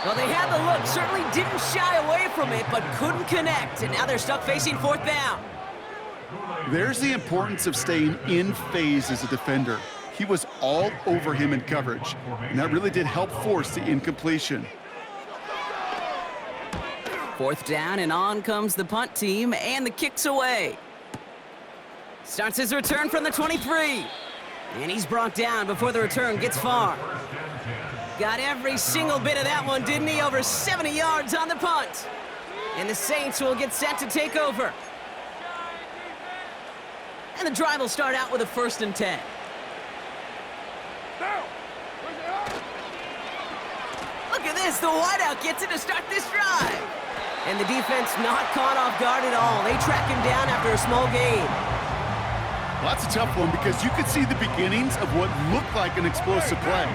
Well, they had the look, certainly didn't shy away from it, but couldn't connect. And now they're stuck facing fourth down. There's the importance of staying in phase as a defender. He was all over him in coverage, and that really did help force the incompletion. Fourth down, and on comes the punt team, and the kick's away. Starts his return from the 23. And he's brought down before the return gets far. Got every single bit of that one, didn't he? Over 70 yards on the punt. And the Saints will get set to take over. And the drive will start out with a 1st and 10. Look at this, the wideout gets it to start this drive. And the defense not caught off guard at all. They track him down after a small gain. Well, that's a tough one because you could see the beginnings of what looked like an explosive play.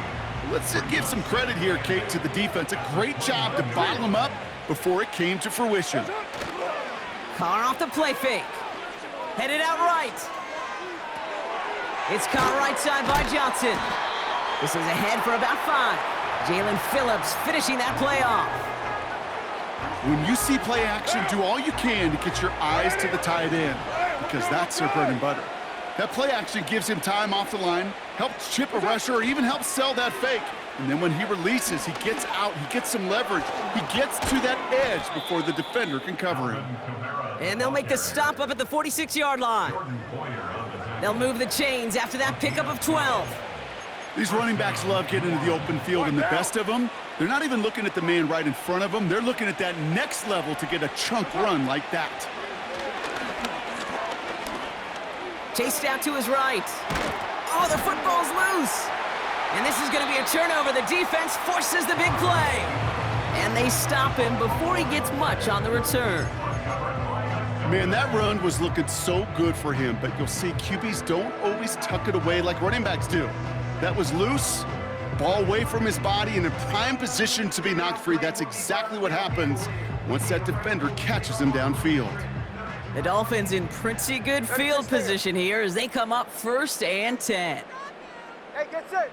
Let's give some credit here, Kate, to the defense. A great job to bottle him up before it came to fruition. Carr off the play fake. Headed out right. It's caught right side by Johnson. This is ahead for about 5. Jalen Phillips finishing that play off. When you see play action, do all you can to get your eyes to the tight end because that's their bread and butter. That play action gives him time off the line, helps chip a rusher, or even helps sell that fake. And then when he releases, he gets out, he gets some leverage. He gets to that edge before the defender can cover him. And they'll make the stop up at the 46-yard line. They'll move the chains after that pickup of 12. These running backs love getting into the open field, and the best of them, they're not even looking at the man right in front of them. They're looking at that next level to get a chunk run like that. Chased out to his right. Oh, the football's loose. And this is going to be a turnover. The defense forces the big play. And they stop him before he gets much on the return. Man, that run was looking so good for him, but you'll see QBs don't always tuck it away like running backs do. That was loose, ball away from his body and in prime position to be knocked free. That's exactly what happens once that defender catches him downfield. The Dolphins in pretty good field position here as they come up 1st and 10. Hey, get set.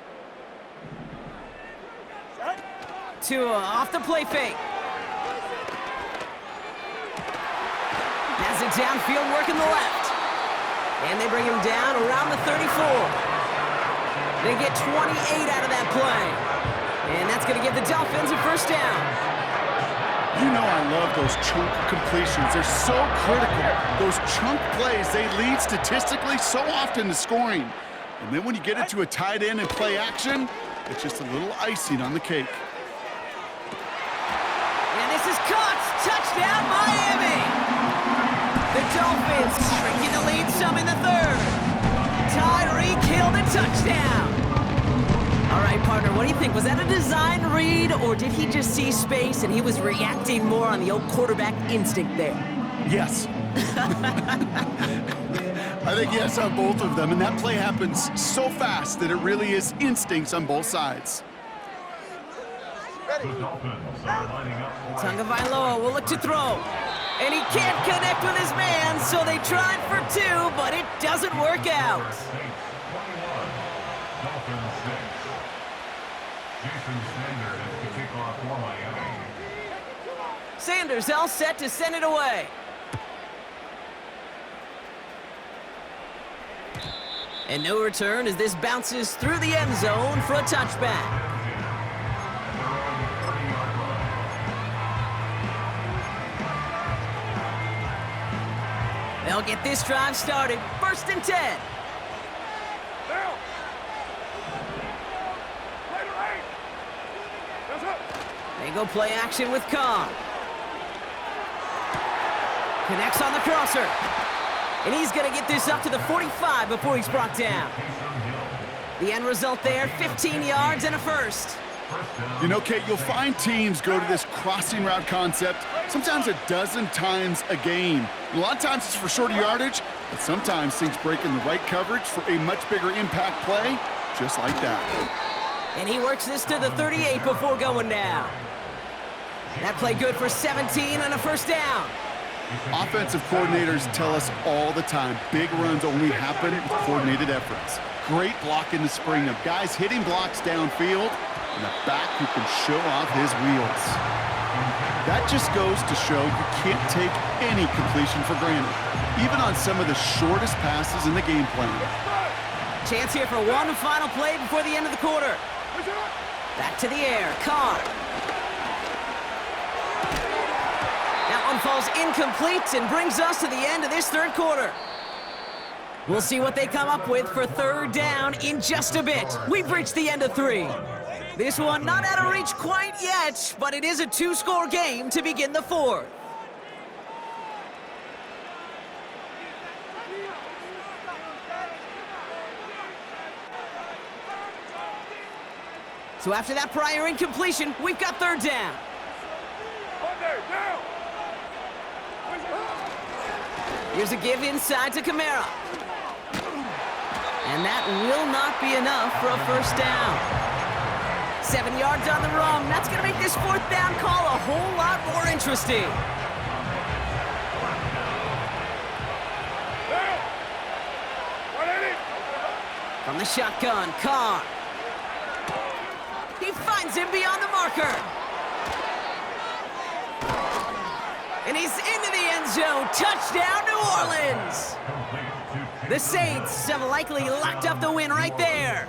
Tua off the play fake. Has it downfield, working the left. And they bring him down around the 34. They get 28 out of that play. And that's going to give the Dolphins a 1st down. You know I love those chunk completions. They're so critical. Those chunk plays, they lead statistically so often to scoring. And then when you get it to a tight end and play action, it's just a little icing on the cake. And this is caught. Touchdown, Miami. The Dolphins shrinking the lead some in the 3rd. Tyreek Hill, the touchdown. All right, partner, what do you think? Was that a design read, or did he just see space and he was reacting more on the old quarterback instinct there? Yes. I think yes on both of them, and that play happens so fast that it really is instincts on both sides. Tagovailoa will look to throw. And he can't connect with his man, so they tried for 2, but it doesn't work out. Sanders all set to send it away. And no return as this bounces through the end zone for a touchback. They'll get this drive started. 1st and 10. They go play action with Carr. Connects on the crosser. And he's going to get this up to the 45 before he's brought down. The end result there, 15 yards and a 1st. You know, Kate, you'll find teams go to this crossing route concept sometimes a dozen times a game. A lot of times it's for shorter yardage, but sometimes things break in the right coverage for a much bigger impact play, just like that. And he works this to the 38 before going down. That play good for 17 and a 1st down. Offensive coordinators tell us all the time, big runs only happen with coordinated efforts. Great block in the spring of guys hitting blocks downfield, and a back who can show off his wheels. That just goes to show you can't take any completion for granted, even on some of the shortest passes in the game plan. Chance here for one final play before the end of the quarter. Back to the air, Carr. That one falls incomplete and brings us to the end of this third quarter. We'll see what they come up with for third down in just a bit. We've reached the end of 3. This one not out of reach quite yet, but it is a 2-score game to begin the 4th. So after that prior incompletion, we've got third down. Here's a give inside to Kamara. And that will not be enough for a first down. 7 yards on the run. That's going to make this fourth down call a whole lot more interesting. From the shotgun, Carr. He finds him beyond the marker. And he's into the end zone. Touchdown, New Orleans. The Saints have likely locked up the win right there.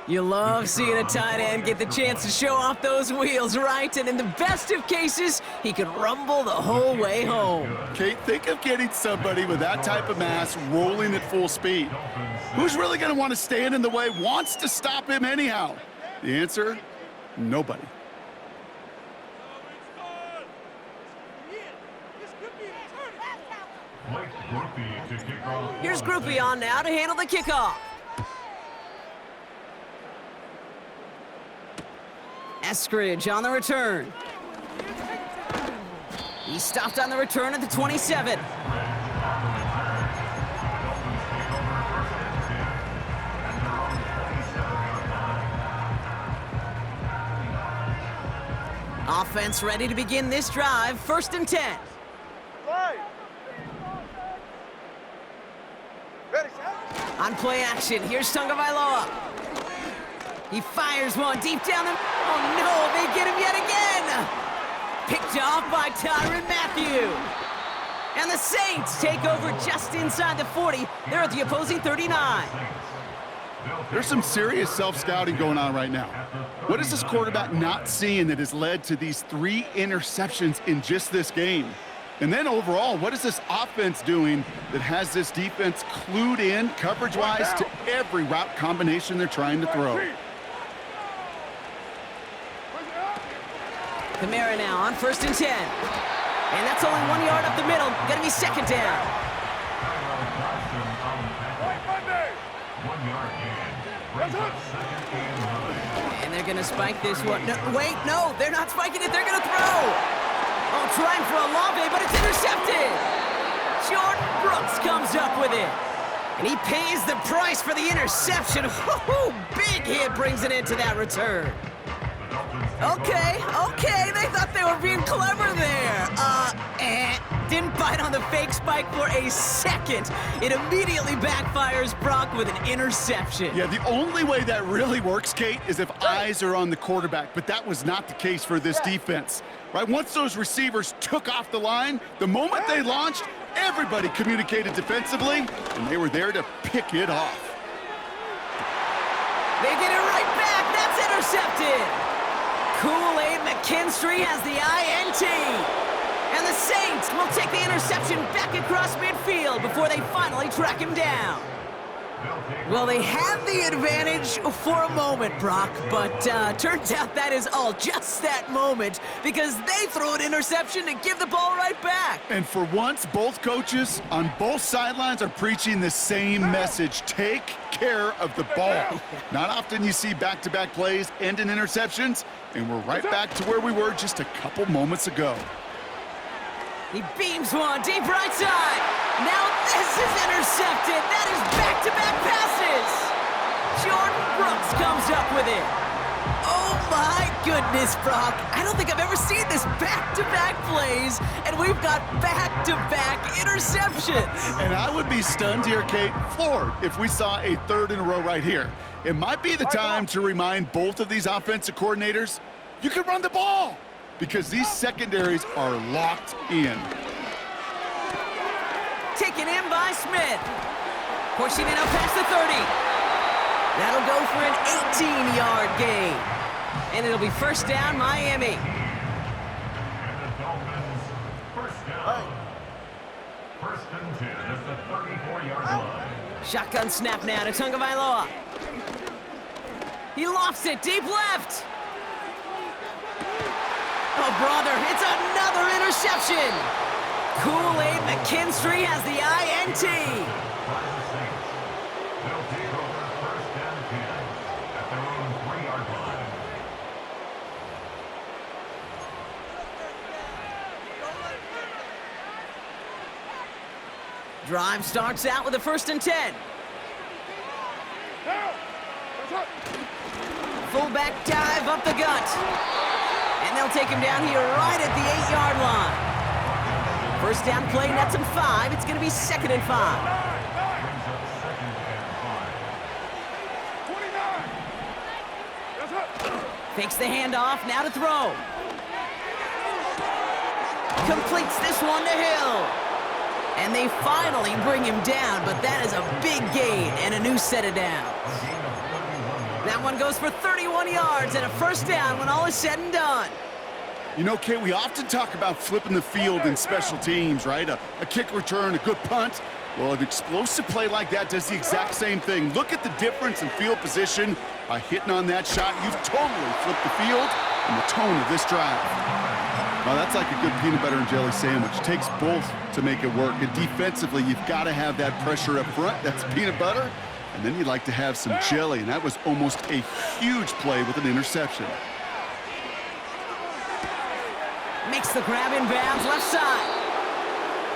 You love seeing a tight end get the chance to show off those wheels, right? And in the best of cases, he could rumble the whole way home. Kate, think of getting somebody with that type of mass rolling at full speed. Who's really going to want to stand in the way, wants to stop him anyhow? The answer, nobody. Here's Groupie on now to handle the kickoff. Eskridge on the return. He stopped on the return at the 27. Offense ready to begin this drive. 1st and 10. On play action, here's Tagovailoa. He fires one deep down the... Oh no, they get him yet again! Picked off by Tyrann Mathieu. And the Saints take over just inside the 40. They're at the opposing 39. There's some serious self-scouting going on right now. What is this quarterback not seeing that has led to these 3 interceptions in just this game? And then overall, what is this offense doing that has this defense clued in coverage-wise to every route combination they're trying to throw? Kamara now on 1st and 10. And that's only 1 yard up the middle. Gonna be 2nd down. And they're gonna spike this one. No, wait, no, they're not spiking it. They're gonna throw. Oh, trying for Olave, but it's intercepted. Jordan Brooks comes up with it. And he pays the price for the interception. Woo-hoo, big hit brings it into that return. Okay, they thought they were being clever there. Didn't bite on the fake spike for a second. It immediately backfires Brock with an interception. Yeah, the only way that really works, Kate, is if eyes are on the quarterback, but that was not the case for this defense. Right, once those receivers took off the line, the moment they launched, everybody communicated defensively, and they were there to pick it off. They get it right back. That's intercepted. Kool-Aid McKinstry has the INT. And the Saints will take the interception back across midfield before they finally track him down. Well, they had the advantage for a moment, Brock, but turns out that is all just that moment because they throw an interception to give the ball right back. And for once, both coaches on both sidelines are preaching the same message. Take care of the ball. Not often you see back-to-back plays end in interceptions, and we're right back to where we were just a couple moments ago. He beams one deep right side. Now this is intercepted. That is back-to-back passes. Jordan Brooks comes up with it. Oh my goodness, Brock. I don't think I've ever seen this back-to-back plays, and we've got back-to-back interceptions. And I would be stunned here, Kate, floored, if we saw a 3rd in a row right here. It might be the time to remind both of these offensive coordinators, you can run the ball because these secondaries are locked in. Taken in by Smith. Pushing it up past the 30. That'll go for an 18-yard gain. And it'll be first down, Miami. First and 10 is the 34-yard line. Shotgun snap now to Tagovailoa. He lofts it deep left. Oh, brother, it's another interception. Kool-Aid McKinstry has the INT. They'll take over first and 10 at their own 3-yard line. Drive starts out with a first and 10. Fullback dive up the gut. And they'll take him down here right at the 8-yard line. First down play, nets him 5. It's going to be second and 5. Fakes the handoff, now to throw. Completes this one to Hill. And they finally bring him down, but that is a big gain and a new set of downs. That one goes for 31 yards and a first down when all is said and done. You know, Kate, we often talk about flipping the field in special teams, right? A kick return, a good punt. Well, an explosive play like that does the exact same thing. Look at the difference in field position. By hitting on that shot, you've totally flipped the field and the tone of this drive. Well, that's like a good peanut butter and jelly sandwich. It takes both to make it work. And defensively, you've got to have that pressure up front. That's peanut butter. And then you'd like to have some jelly. And that was almost a huge play with an interception. Makes the grab in bounds left side.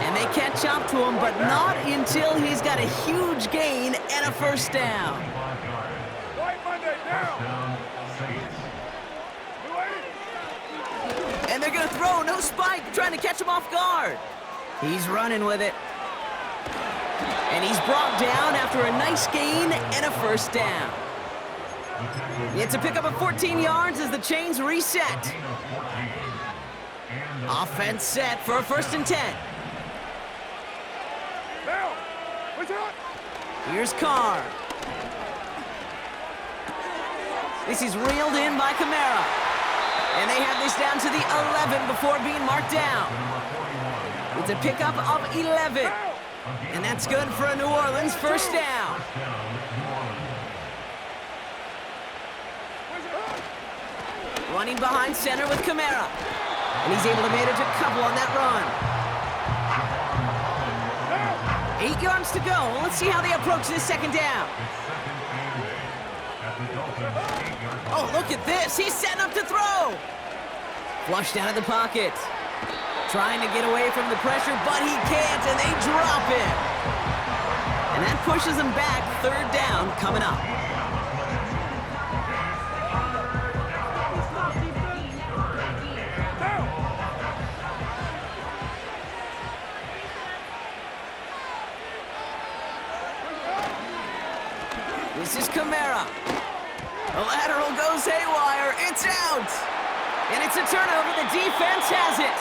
And they catch up to him, but not until he's got a huge gain and a first down. And they're going to throw, no spike, trying to catch him off guard. He's running with it. And he's brought down after a nice gain and a first down. It's a pickup of 14 yards as the chains reset. Offense set for a first and 10. Here's Carr. This is reeled in by Kamara. And they have this down to the 11 before being marked down. It's a pickup of 11. And that's good for a New Orleans first down. Running behind center with Kamara. And he's able to manage a couple on that run. 8 yards to go. Let's see how they approach this second down. Oh, look at this. He's setting up to throw. Flushed out of the pocket. Trying to get away from the pressure, but he can't, and they drop it. And that pushes him back. Third down coming up. This is Kamara. The lateral goes haywire. It's out. And it's a turnover. The defense has it.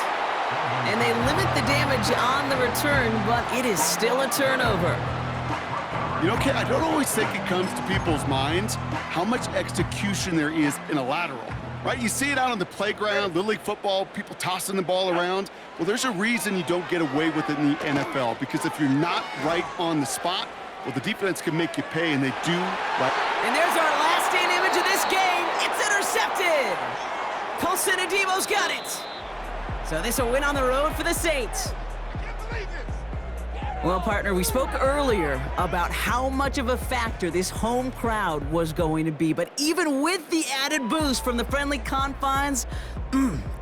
And they limit the damage on the return, but it is still a turnover. You know, Ken, I don't always think it comes to people's minds how much execution there is in a lateral, right? You see it out on the playground, Little League football, people tossing the ball around. Well, there's a reason you don't get away with it in the NFL, because if you're not right on the spot, well, the defense can make you pay, and they do. And there's our last-stand image of this game. It's intercepted. Colson Adebo's got it. So this will win on the road for the Saints. Well, partner, we spoke earlier about how much of a factor this home crowd was going to be. But even with the added boost from the friendly confines,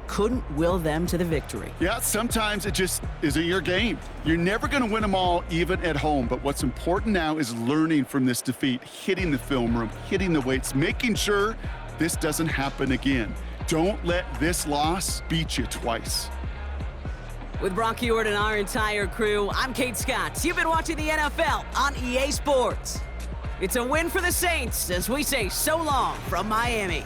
couldn't will them to the victory. Yeah, sometimes it just isn't your game. You're never going to win them all, even at home. But what's important now is learning from this defeat, hitting the film room, hitting the weights, making sure this doesn't happen again. Don't let this loss beat you twice. With Brock Heward and our entire crew, I'm Kate Scott. You've been watching the NFL on EA Sports. It's a win for the Saints as we say so long from Miami.